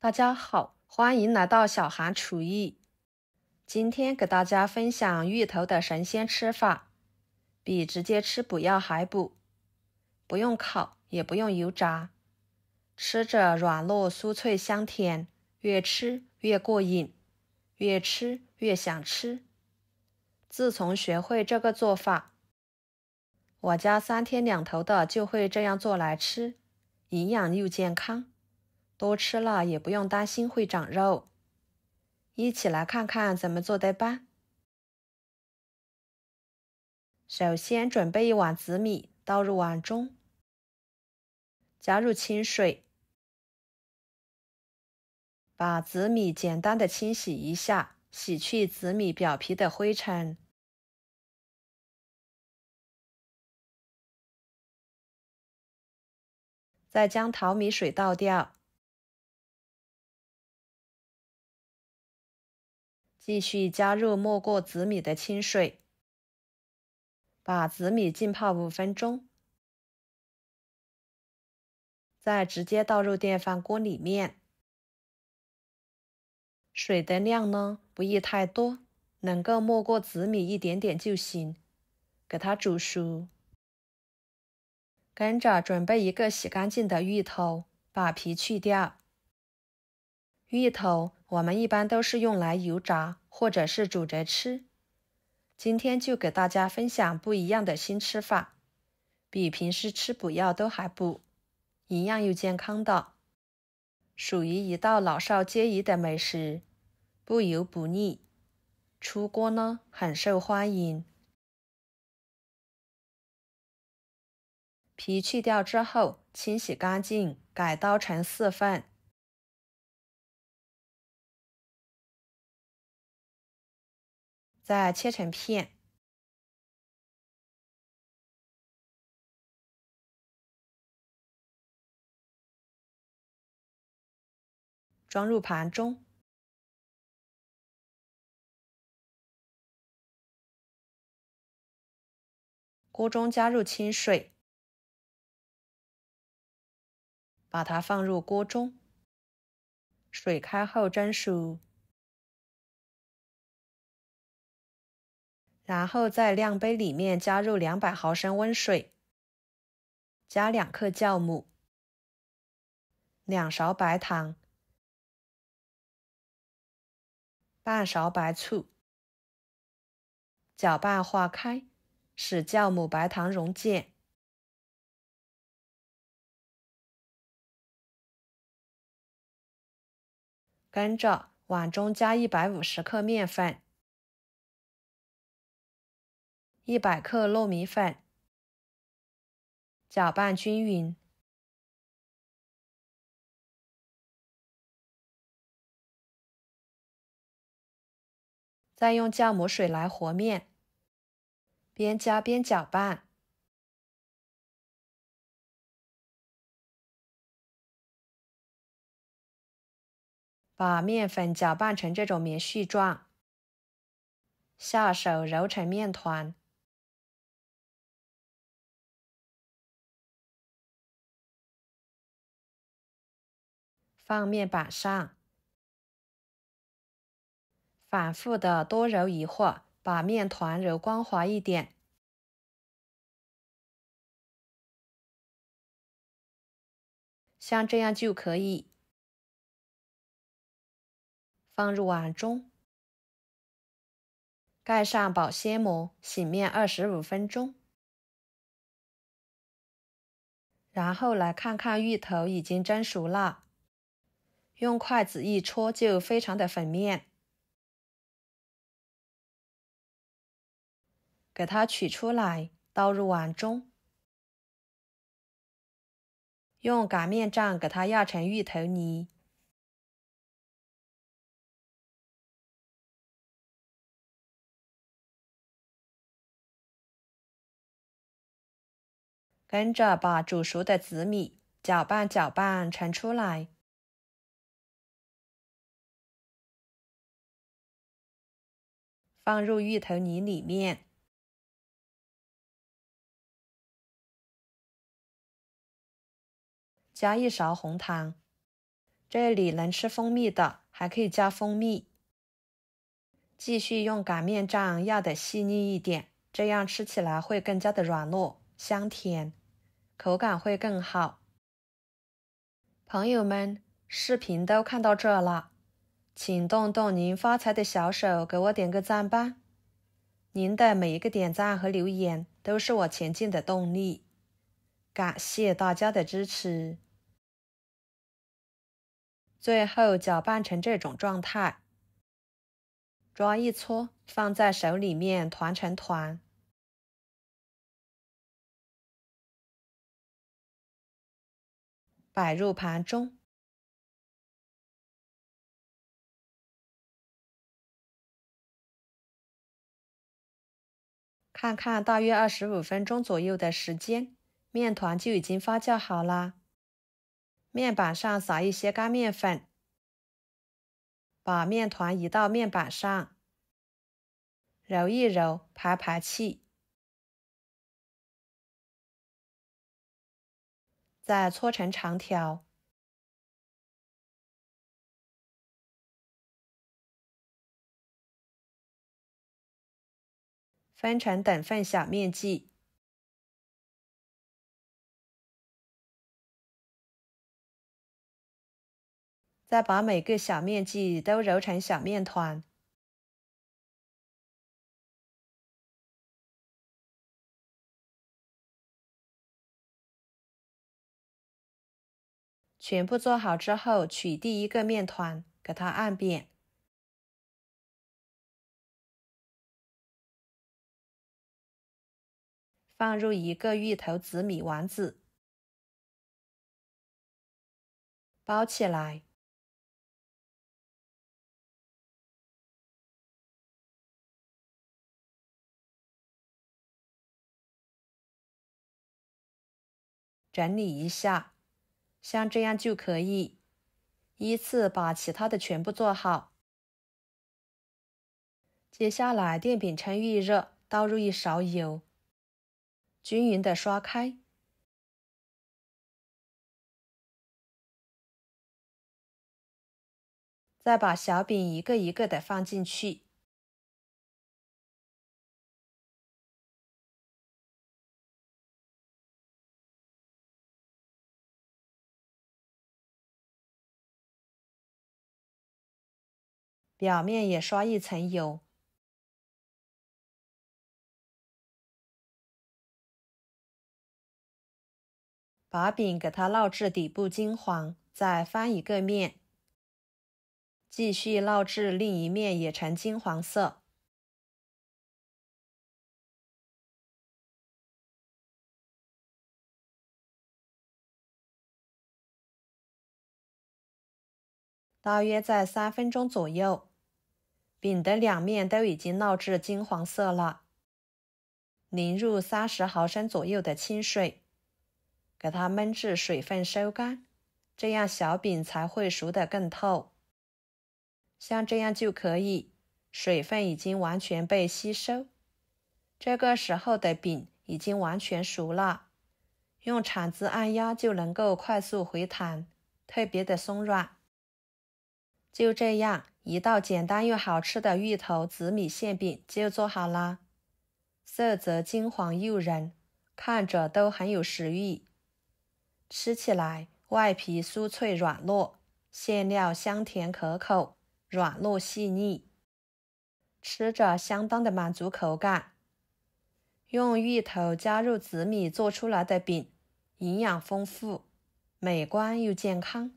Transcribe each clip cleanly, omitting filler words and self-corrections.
大家好，欢迎来到小韩厨艺。今天给大家分享芋头的神仙吃法，比直接吃补药还补，不用烤，也不用油炸，吃着软糯酥脆香甜，越吃越过瘾，越吃越想吃。自从学会这个做法，我家3天2头的就会这样做来吃，营养又健康，多吃了也不用担心会长肉。一起来看看怎么做的吧。首先准备1碗紫米，倒入碗中，加入清水，把紫米简单的清洗一下，洗去紫米表皮的灰尘。再将淘米水倒掉，继续加入没过紫米的清水，把紫米浸泡5分钟，再直接倒入电饭锅里面。水的量呢，不宜太多，能够没过紫米一点点就行，给它煮熟。跟着准备一个洗干净的芋头，把皮去掉。芋头我们一般都是用来油炸或者是煮着吃，今天就给大家分享不一样的新吃法，比平时吃补药都还补，营养又健康的，属于一道老少皆宜的美食，不油不腻，出锅呢很受欢迎。皮去掉之后，清洗干净，改刀成4份，再切成片，装入盘中。锅中加入清水，把它放入锅中，水开后蒸熟，然后在量杯里面加入200毫升温水，加2克酵母，2勺白糖，半勺白醋，搅拌化开，使酵母白糖溶解。跟着碗中加150克面粉，100克糯米粉，搅拌均匀。再用酵母水来和面，边加边搅拌。把面粉搅拌成这种棉絮状，下手揉成面团。放面板上，反复的多揉一会儿，把面团揉光滑一点。像这样就可以。放入碗中，盖上保鲜膜，醒面25分钟。然后来看看芋头已经蒸熟了，用筷子一戳就非常的粉面。给它取出来，倒入碗中，用擀面杖给它压成芋头泥。跟着把煮熟的紫米搅拌搅拌盛出来，放入芋头泥里面，加1勺红糖，这里能吃蜂蜜的，还可以加蜂蜜。继续用擀面杖压得细腻一点，这样吃起来会更加的软糯、香甜，口感会更好。朋友们，视频都看到这了，请动动您发财的小手，给我点个赞吧。您的每一个点赞和留言都是我前进的动力，感谢大家的支持。最后搅拌成这种状态，抓一撮放在手里面团成团，摆入盘中。看看大约25分钟左右的时间，面团就已经发酵好啦。面板上撒一些干面粉，把面团移到面板上，揉一揉，排排气，再搓成长条，分成等份小面剂。再把每个小面剂都揉成小面团，全部做好之后，取第一个面团，给它按扁，放入一个芋头紫米丸子，包起来，整理一下，像这样就可以。依次把其他的全部做好。接下来电饼趁预热，倒入一勺油，均匀的刷开。再把小饼一个一个的放进去，表面也刷一层油。把饼给它烙至底部金黄，再翻一个面，继续烙至另一面也呈金黄色。大约在3分钟左右，饼的两面都已经烙至金黄色了。淋入30毫升左右的清水，给它焖至水分收干，这样小饼才会熟得更透。像这样就可以，水分已经完全被吸收。这个时候的饼已经完全熟了，用铲子按压就能够快速回弹，特别的松软。就这样，一道简单又好吃的芋头紫米馅饼就做好啦。色泽金黄诱人，看着都很有食欲。吃起来外皮酥脆软糯，馅料香甜可口，软糯细腻，吃着相当的满足口感。用芋头加入紫米做出来的饼，营养丰富，美观又健康，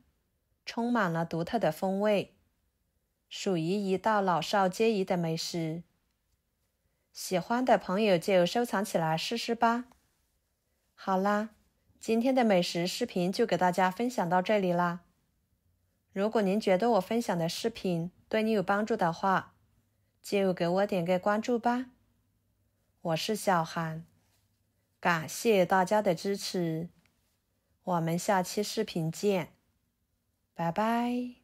充满了独特的风味，属于一道老少皆宜的美食。喜欢的朋友就收藏起来试试吧。好啦，今天的美食视频就给大家分享到这里啦。如果您觉得我分享的视频对你有帮助的话，就给我点个关注吧。我是小韩，感谢大家的支持，我们下期视频见，拜拜。